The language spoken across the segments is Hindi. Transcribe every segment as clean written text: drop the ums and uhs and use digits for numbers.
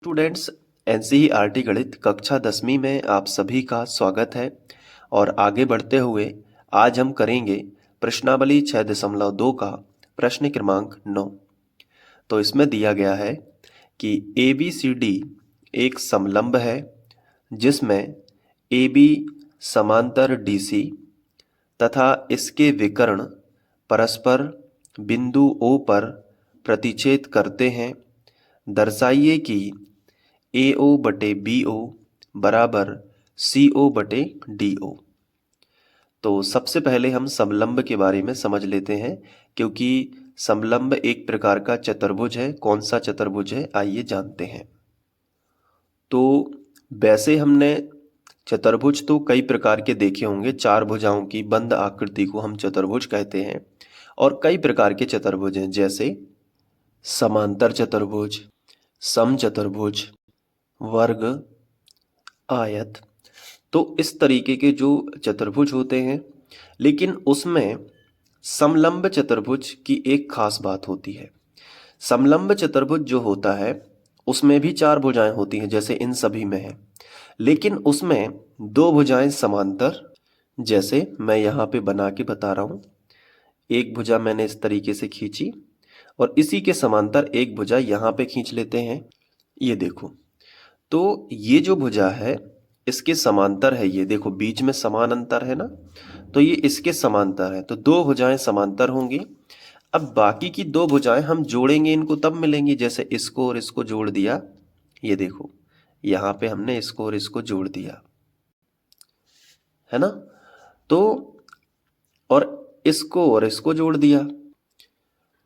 स्टूडेंट्स, एनसीईआरटी गणित कक्षा 10वीं में आप सभी का स्वागत है। और आगे बढ़ते हुए आज हम करेंगे प्रश्नावली 6.2 का प्रश्न क्रमांक 9। तो इसमें दिया गया है कि ABCD एक समलंब है जिसमें AB समांतर DC तथा इसके विकर्ण परस्पर बिंदु O पर प्रतिच्छेद करते हैं। दर्शाइए कि AO बटे BO बराबर CO बटे DO। तो सबसे पहले हम समलंब के बारे में समझ लेते हैं, क्योंकि समलंब एक प्रकार का चतुर्भुज है। कौन सा चतुर्भुज है, आइए जानते हैं। तो वैसे हमने चतुर्भुज तो कई प्रकार के देखे होंगे। चार भुजाओं की बंद आकृति को हम चतुर्भुज कहते हैं। और कई प्रकार के चतुर्भुज हैं, जैसे समांतर चतुर्भुज, समचतुर्भुज, वर्ग, आयत। तो इस तरीके के जो चतुर्भुज होते हैं, लेकिन उसमें समलंब चतुर्भुज की एक खास बात होती है। समलंब चतुर्भुज जो होता है उसमें भी चार भुजाएं होती हैं, जैसे इन सभी में है, लेकिन उसमें दो भुजाएं समांतर, जैसे मैं यहाँ पे बना के बता रहा हूँ। एक भुजा मैंने इस तरीके से खींची और इसी के समांतर एक भुजा यहाँ पे खींच लेते हैं। ये देखो, तो ये जो भुजा है इसके समांतर है। ये देखो, बीच में समान अंतर है ना, तो ये इसके समांतर है, तो दो भुजाएं समांतर होंगी। अब बाकी की दो भुजाएं हम जोड़ेंगे, इनको तब मिलेंगी। जैसे इसको और इसको जोड़ दिया, ये देखो यहाँ पे हमने इसको और इसको जोड़ दिया, है ना। तो और इसको और इसको जोड़ दिया,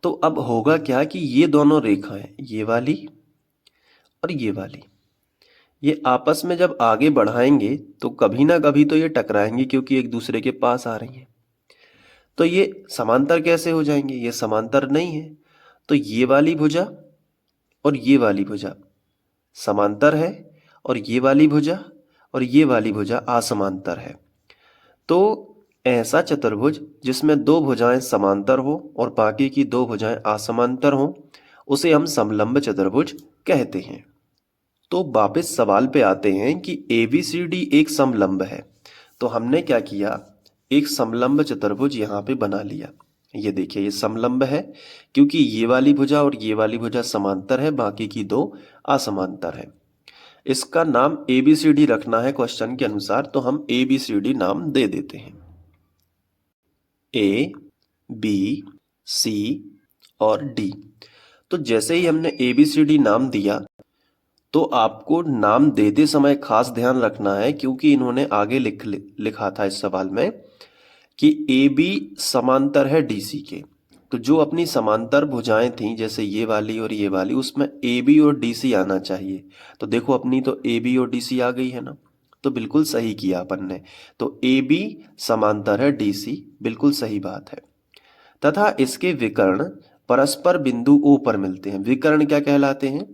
तो अब होगा क्या कि ये दोनों रेखाएं, ये वाली और ये वाली, ये आपस में जब आगे बढ़ाएंगे तो कभी ना कभी तो ये टकराएंगी, क्योंकि एक दूसरे के पास आ रही हैं। तो ये समांतर कैसे हो जाएंगे, ये समांतर नहीं है। तो ये वाली भुजा और ये वाली भुजा समांतर है, और ये वाली भुजा और ये वाली भुजा असमांतर है। तो ऐसा चतुर्भुज जिसमें दो भुजाएं समांतर हो और बाकी की दो भुजाएं असमांतर हो, उसे हम समलंब चतुर्भुज कहते हैं। तो वापस सवाल पे आते हैं कि ABCD एक समलंब है। तो हमने क्या किया, एक समलंब चतुर्भुज यहाँ पे बना लिया। ये देखिए, ये समलंब है क्योंकि ये वाली भुजा और ये वाली भुजा समांतर है, बाकी की दो असमांतर है। इसका नाम ABCD रखना है क्वेश्चन के अनुसार, तो हम ABCD नाम दे देते हैं। A, B, C और D। तो जैसे ही हमने ABCD नाम दिया, तो आपको नाम देते समय खास ध्यान रखना है, क्योंकि इन्होंने आगे लिखा था इस सवाल में कि AB समांतर है DC के। तो जो अपनी समांतर भुजाएं थी, जैसे ये वाली और ये वाली, उसमें AB और DC आना चाहिए। तो देखो, अपनी तो AB और DC आ गई है ना, तो बिल्कुल सही किया अपन ने। तो AB समांतर है DC, बिल्कुल सही बात है। तथा इसके विकर्ण परस्पर बिंदु O पर मिलते हैं। विकर्ण क्या कहलाते हैं,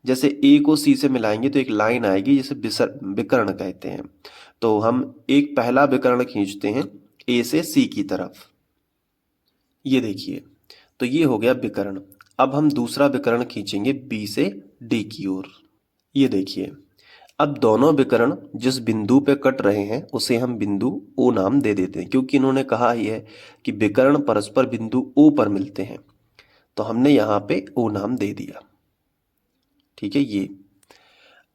जैसे A को C से मिलाएंगे तो एक लाइन आएगी, जिसे विकर्ण कहते हैं। तो हम एक पहला विकर्ण खींचते हैं A से C की तरफ, ये देखिए, तो ये हो गया विकर्ण। अब हम दूसरा विकर्ण खींचेंगे B से D की ओर, ये देखिए। अब दोनों विकर्ण जिस बिंदु पे कट रहे हैं उसे हम बिंदु O नाम दे देते हैं, क्योंकि इन्होंने कहा ही है कि विकर्ण परस्पर बिंदु O पर मिलते हैं, तो हमने यहाँ पे O नाम दे दिया। ठीक है, ये।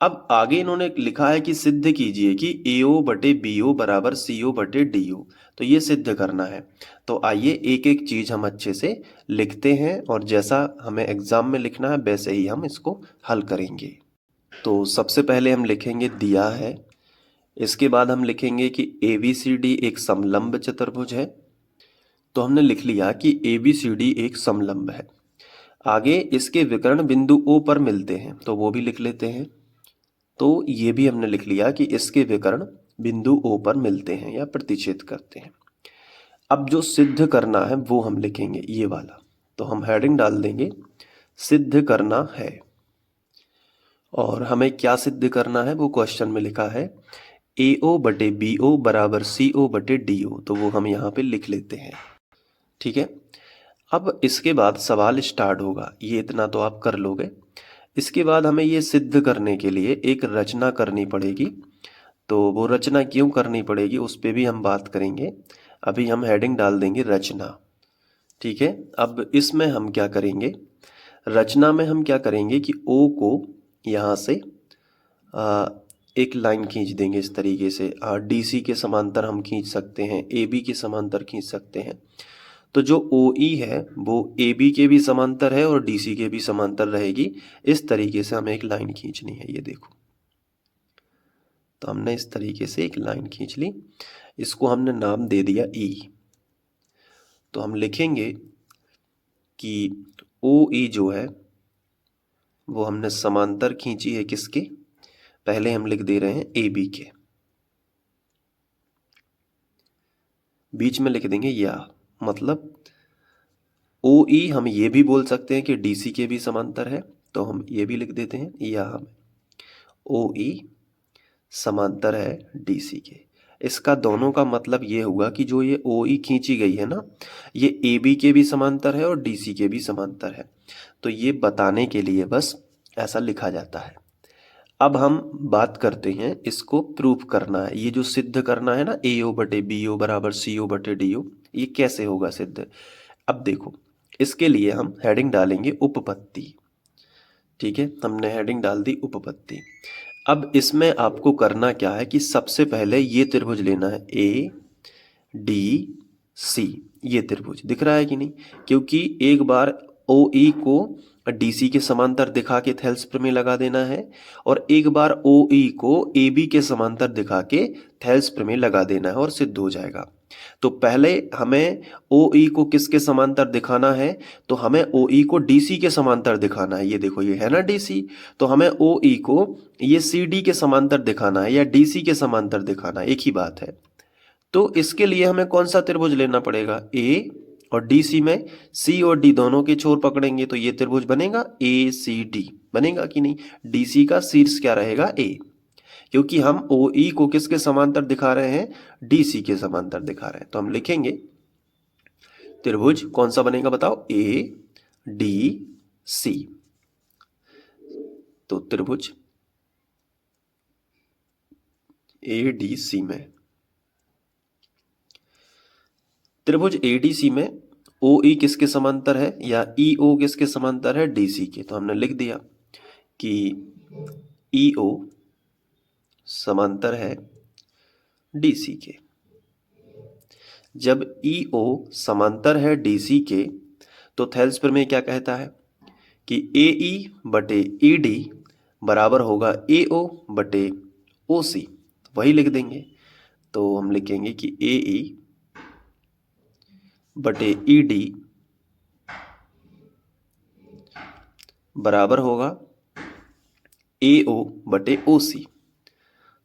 अब आगे इन्होंने लिखा है कि सिद्ध कीजिए कि AO बटे BO बराबर CO बटे DO। तो ये सिद्ध करना है। तो आइए एक एक चीज हम अच्छे से लिखते हैं, और जैसा हमें एग्जाम में लिखना है वैसे ही हम इसको हल करेंगे। तो सबसे पहले हम लिखेंगे दिया है, इसके बाद हम लिखेंगे कि ABCD एक समलंब चतुर्भुज है। तो हमने लिख लिया कि ABCD एक समलंब है। आगे इसके विकर्ण बिंदु O पर मिलते हैं, तो वो भी लिख लेते हैं। तो ये भी हमने लिख लिया कि इसके विकर्ण बिंदु O पर मिलते हैं या प्रतिच्छेद करते हैं। अब जो सिद्ध करना है वो हम लिखेंगे, ये वाला। तो हम हेडिंग डाल देंगे सिद्ध करना है। और हमें क्या सिद्ध करना है वो क्वेश्चन में लिखा है AO बटे BO बराबर CO बटे DO। तो वो हम यहाँ पे लिख लेते हैं। ठीक है, अब इसके बाद सवाल स्टार्ट होगा। ये इतना तो आप कर लोगे। इसके बाद हमें ये सिद्ध करने के लिए एक रचना करनी पड़ेगी। तो वो रचना क्यों करनी पड़ेगी उस पे भी हम बात करेंगे। अभी हम हेडिंग डाल देंगे रचना। ठीक है, अब इसमें हम क्या करेंगे, रचना में हम क्या करेंगे कि ओ को यहाँ से एक लाइन खींच देंगे इस तरीके से। डीसी के समांतर हम खींच सकते हैं, ए बी के समांतर खींच सकते हैं। तो जो ओ ई है वो ए बी के भी समांतर है और डी सी के भी समांतर रहेगी। इस तरीके से हमें एक लाइन खींचनी है, ये देखो। तो हमने इस तरीके से एक लाइन खींच ली, इसको हमने नाम दे दिया ई। तो हम लिखेंगे कि ओ ई जो है वो हमने समांतर खींची है किसके, पहले हम लिख दे रहे हैं ए बी के, बीच में लिख देंगे या, मतलब ओ ई हम ये भी बोल सकते हैं कि डी सी के भी समांतर है, तो हम ये भी लिख देते हैं या हम ओ ई समांतर है डी सी के। इसका दोनों का मतलब ये हुआ कि जो ये ओ ई खींची गई है ना, ये ए बी के भी समांतर है और डी सी के भी समांतर है। तो ये बताने के लिए बस ऐसा लिखा जाता है। अब हम बात करते हैं, इसको प्रूफ करना है, ये जो सिद्ध करना है ना, ए ओ बटे बी ओ बराबर सी ओ बटे डी ओ, ये कैसे होगा सिद्ध। अब देखो, इसके लिए हम हेडिंग डालेंगे उपपत्ति। ठीक है, हमने हेडिंग डाल दी उपपत्ति। अब इसमें आपको करना क्या है कि सबसे पहले ये त्रिभुज लेना है, ए डी सी। ये त्रिभुज दिख रहा है कि नहीं, क्योंकि एक बार ओ ई को डी सी के समांतर दिखा के थेल्स प्रमेय लगा देना है, और एक बार ओ ई को ए बी के समांतर दिखा के थेल्स प्रमेय लगा देना है और सिद्ध हो जाएगा। तो पहले हमें ओ ई को किसके समांतर दिखाना है, तो हमें ओ ई को डी सी के समांतर दिखाना है। ये देखो, ये है ना डी सी, तो हमें ओ ई को ये सी डी के समांतर दिखाना है या डी सी के समांतर दिखाना है, एक ही बात है। तो इसके लिए हमें कौन सा त्रिभुज लेना पड़ेगा, ए और डी सी में सी और डी दोनों के छोर पकड़ेंगे तो ये त्रिभुज बनेगा ए सी डी, बनेगा कि नहीं। डी सी का शीर्ष क्या रहेगा, ए, क्योंकि हम ओ ई को किसके समांतर दिखा रहे हैं, डी सी के समांतर दिखा रहे हैं। तो हम लिखेंगे त्रिभुज कौन सा बनेगा बताओ, ए डी सी। तो त्रिभुज ए डी सी में, त्रिभुज एडीसी में ओ ई किसके समांतर है या ई ओ किसके समांतर है, डी सी के। तो हमने लिख दिया कि ई ओ समांतर है डी सी के। जब ई ओ समांतर है डी सी के तो थेल्स प्रमेय क्या कहता है कि ए ई बटे ई डी बराबर होगा ए ओ बटे ओ सी। वही लिख देंगे। तो हम लिखेंगे कि ए ई बटे ई डी बराबर होगा ए ओ बटे ओ सी।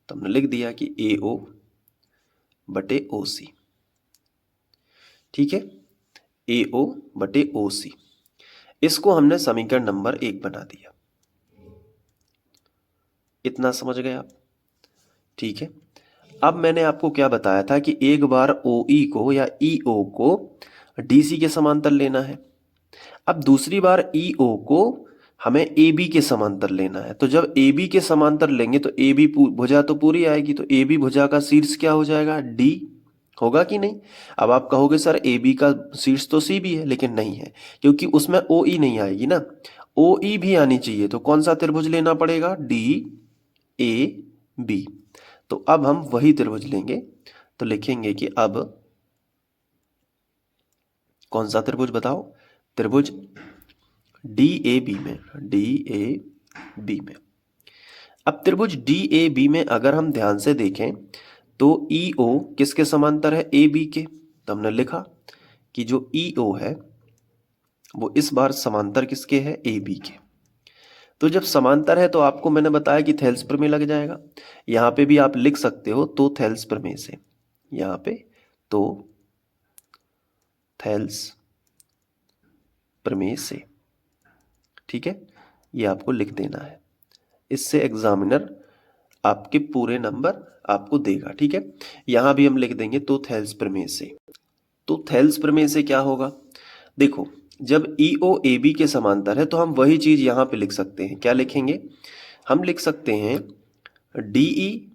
तो हमने लिख दिया कि ए ओ बटे ओ सी। ठीक है, ए ओ बटे ओ सी। इसको हमने समीकरण नंबर 1 बना दिया। इतना समझ गए आप। ठीक है, अब मैंने आपको क्या बताया था कि एक बार ओ ई को या ई ओ को डी सी के समांतर लेना है, अब दूसरी बार ई ओ को हमें ए बी के समांतर लेना है। तो जब ए बी के समांतर लेंगे तो ए बी भुजा तो पूरी आएगी, तो ए बी भुजा का शीर्ष क्या हो जाएगा, डी, होगा कि नहीं। अब आप कहोगे सर ए बी का शीर्ष तो सी भी है, लेकिन नहीं है, क्योंकि उसमें ओ ई नहीं आएगी ना, ओ ई भी आनी चाहिए। तो कौन सा त्रिभुज लेना पड़ेगा, डी ए बी। तो अब हम वही त्रिभुज लेंगे। तो लिखेंगे कि अब कौन सा त्रिभुज बताओ, त्रिभुज डी ए बी में, डी ए बी में। अब त्रिभुज डी ए बी में अगर हम ध्यान से देखें तो ई ओ किसके समांतर है, ए बी के। तो हमने लिखा कि जो ई ओ है वो इस बार समांतर किसके है, ए बी के। तो जब समांतर है तो आपको मैंने बताया कि थेल्स प्रमेय लग जाएगा। यहां पे भी आप लिख सकते हो तो थेल्स प्रमेय से, यहां पे तो थेल्स प्रमेय से। ठीक है, ये आपको लिख देना है, इससे एग्जामिनर आपके पूरे नंबर आपको देगा। ठीक है, यहां भी हम लिख देंगे तो थेल्स प्रमेय से। तो थेल्स प्रमेय से क्या होगा, देखो, जब ई ओ ए बी के समांतर है तो हम वही चीज यहाँ पे लिख सकते हैं। क्या लिखेंगे? हम लिख सकते हैं डी ई,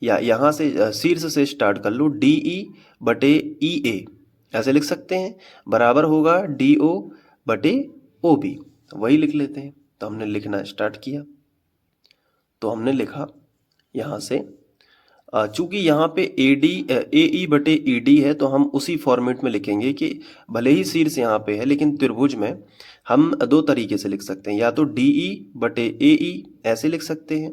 या यहाँ से शीर्ष से स्टार्ट कर लो, डी ई बटे ई ए, ऐसे लिख सकते हैं, बराबर होगा डी ओ बटे ओ बी। वही लिख लेते हैं। तो हमने लिखना स्टार्ट किया, तो हमने लिखा यहाँ से, चूंकि यहाँ पे ए डी ए ई बटे ई डी है तो हम उसी फॉर्मेट में लिखेंगे कि भले ही शीर्ष यहाँ पे है लेकिन त्रिभुज में हम दो तरीके से लिख सकते हैं, या तो डी ई बटे ए ई ऐसे लिख सकते हैं,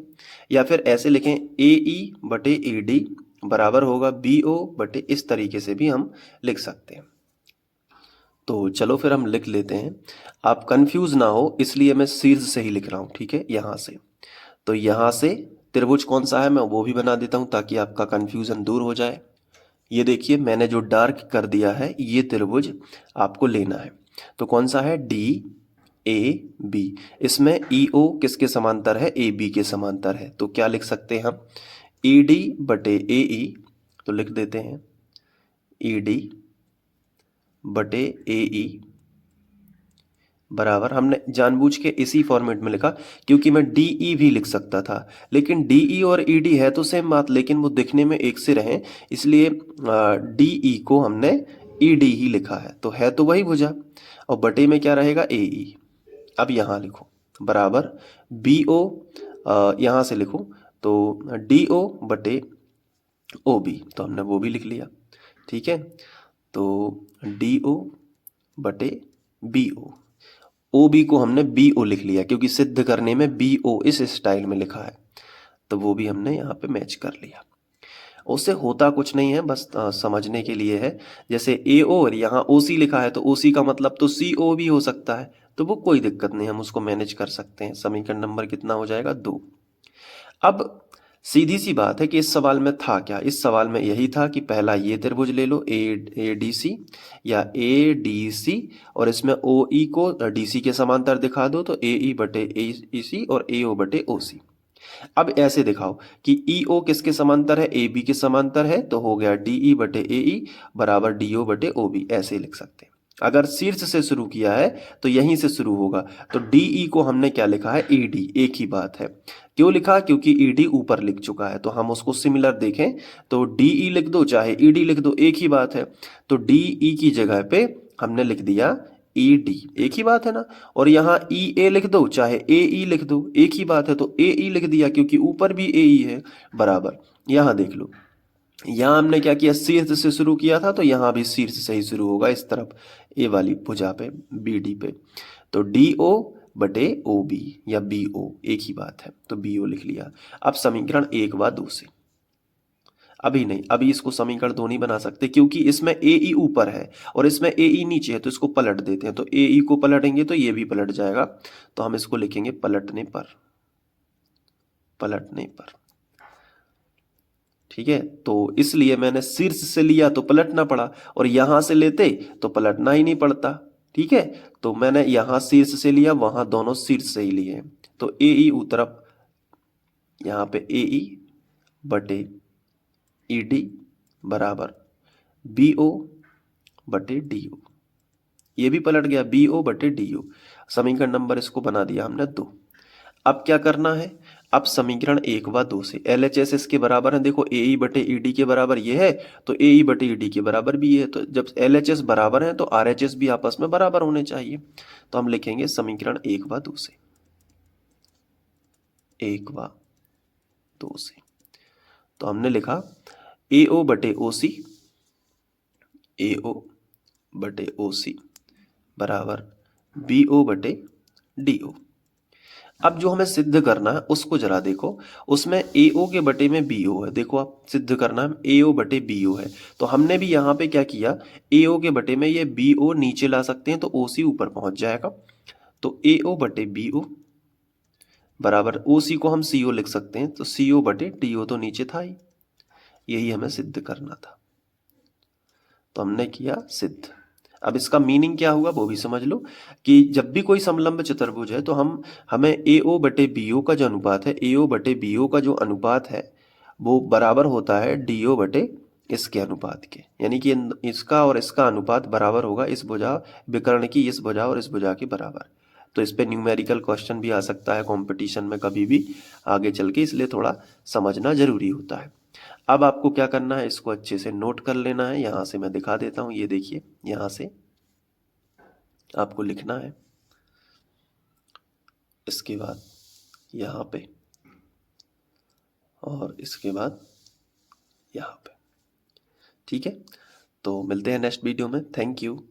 या फिर ऐसे लिखें ए ई बटे ई डी बराबर होगा बी ओ बटे, इस तरीके से भी हम लिख सकते हैं। तो चलो फिर हम लिख लेते हैं, आप कंफ्यूज ना हो इसलिए मैं शीर्ष से ही लिख रहा हूँ, ठीक है, यहाँ से। तो यहाँ से त्रिभुज कौन सा है मैं वो भी बना देता हूँ ताकि आपका कंफ्यूजन दूर हो जाए। ये देखिए मैंने जो डार्क कर दिया है ये त्रिभुज आपको लेना है। तो कौन सा है? D A B. इसमें ई ओ किसके समांतर है? ए बी के समांतर है। तो क्या लिख सकते हैं हम? ई डी बटे ए ई, तो लिख देते हैं ई डी बटे ए ई बराबर, हमने जानबूझ के इसी फॉर्मेट में लिखा क्योंकि मैं डी ई भी लिख सकता था, लेकिन डी ई और ई डी है तो सेम बात, लेकिन वो दिखने में एक से रहें इसलिए डी ई को हमने ई डी ही लिखा है। तो है तो वही भुजा, और बटे में क्या रहेगा? ए ई। अब यहाँ लिखो बराबर बी ओ, यहाँ से लिखो तो डी ओ बटे ओ बी, तो हमने वो भी लिख लिया, ठीक है। तो डी ओ बटे बी ओ, ओ बी को हमने बी ओ लिख लिया क्योंकि सिद्ध करने में बी ओ इस स्टाइल में लिखा है, तो वो भी हमने यहाँ पे मैच कर लिया। उससे होता कुछ नहीं है, बस समझने के लिए है। जैसे ए ओ और यहाँ ओ सी लिखा है तो ओ सी का मतलब तो सी ओ भी हो सकता है, तो वो कोई दिक्कत नहीं, हम उसको मैनेज कर सकते हैं। समीकरण नंबर कितना हो जाएगा? 2। अब सीधी सी बात है कि इस सवाल में था क्या? इस सवाल में यही था कि पहला ये त्रिभुज ले लो ए डी सी या ए डी सी, और इसमें ओ ई को डी सी के समांतर दिखा दो तो ए ई बटे ए सी और ए ओ बटे ओ सी। अब ऐसे दिखाओ कि ई ओ किसके समांतर है? ए बी के समांतर है, तो हो गया डी ई बटे ए ई बराबर डी ओ बटे ओ बी, ऐसे लिख सकते हैं। अगर शीर्ष से शुरू किया है तो यहीं से शुरू होगा, तो डी ई को हमने क्या लिखा है? ई डी, एक ही बात है। क्यों लिखा? क्योंकि ई डी ऊपर लिख चुका है, तो हम उसको सिमिलर देखें तो डी ई लिख दो चाहे ई डी लिख दो, एक ही बात है। तो डी ई की जगह पे हमने लिख दिया ई डी, एक ही बात है ना। और यहाँ ई ए लिख दो चाहे ए ई लिख दो, एक ही बात है, तो ए ई लिख दिया क्योंकि ऊपर भी ए ई है बराबर। यहाँ देख लो, यहाँ हमने क्या किया? शीर्ष से शुरू किया था तो यहाँ भी शीर्ष से ही शुरू होगा, इस तरफ ए वाली भुजा पे बी डी पे। तो डी ओ बटे ओ बी या बी ओ, एक ही बात है, तो बी ओ लिख लिया। अब समीकरण 1 व 2 से, अभी नहीं, अभी इसको समीकरण 2 नहीं बना सकते क्योंकि इसमें ए ई ऊपर है और इसमें ए ई नीचे है, तो इसको पलट देते हैं। तो ए ई को पलटेंगे तो ये भी पलट जाएगा, तो हम इसको लिखेंगे पलटने पर, पलटने पर, ठीक है। तो इसलिए मैंने शीर्ष से लिया तो पलटना पड़ा, और यहां से लेते तो पलटना ही नहीं पड़ता, ठीक है। तो मैंने यहां शीर्ष से लिया, वहां दोनों शीर्ष से ही लिए, तो ए ई तरफ यहाँ पे ए ई बटे ई डी बराबर बी ओ बटे डी ओ, ये भी पलट गया, बी ओ बटे डी ओ। समीकरण नंबर इसको बना दिया हमने 2। अब क्या करना है? अब समीकरण 1 व 2 से एल एच एस इसके बराबर है, देखो ए ई बटे ई डी के बराबर ये है तो ए ई बटे ई डी के बराबर भी ये है, तो जब एल एच एस बराबर है तो आर एच एस भी आपस में बराबर होने चाहिए। तो हम लिखेंगे समीकरण 1 व 2 से, 1 व 2 से, तो हमने लिखा ए ओ बटे ओ सी, ए ओ बटे ओ सी बराबर बी ओ बटे डी ओ। अब जो हमें सिद्ध करना है उसको जरा देखो, उसमें ए ओ के बटे में बी ओ है, देखो आप सिद्ध करना है ए ओ बटे बी ओ है, तो हमने भी यहाँ पे क्या किया? ए ओ के बटे में ये बी ओ नीचे ला सकते हैं तो ओ सी ऊपर पहुंच जाएगा, तो ए ओ बटे बी ओ बराबर ओ सी को हम सी ओ लिख सकते हैं, तो सी ओ बटे डी ओ तो नीचे था ही, यही हमें सिद्ध करना था, तो हमने किया सिद्ध। अब इसका मीनिंग क्या हुआ वो भी समझ लो कि जब भी कोई समलंब चतुर्भुज है तो हमें ए ओ बटे बी ओ का जो अनुपात है, ए ओ बटे बी ओ का जो अनुपात है वो बराबर होता है डी ओ बटे इसके अनुपात के, यानी कि इसका और इसका अनुपात बराबर होगा इस भुजा विकर्ण की इस भुजा और इस भुजा के बराबर। तो इस पे न्यूमेरिकल क्वेश्चन भी आ सकता है कंपटीशन में कभी भी आगे चल के, इसलिए थोड़ा समझना जरूरी होता है। अब आपको क्या करना है, इसको अच्छे से नोट कर लेना है। यहाँ से मैं दिखा देता हूँ, ये देखिए, यहाँ से आपको लिखना है, इसके बाद यहाँ पे, और इसके बाद यहाँ पे। ठीक है, तो मिलते हैं नेक्स्ट वीडियो में। Thank you.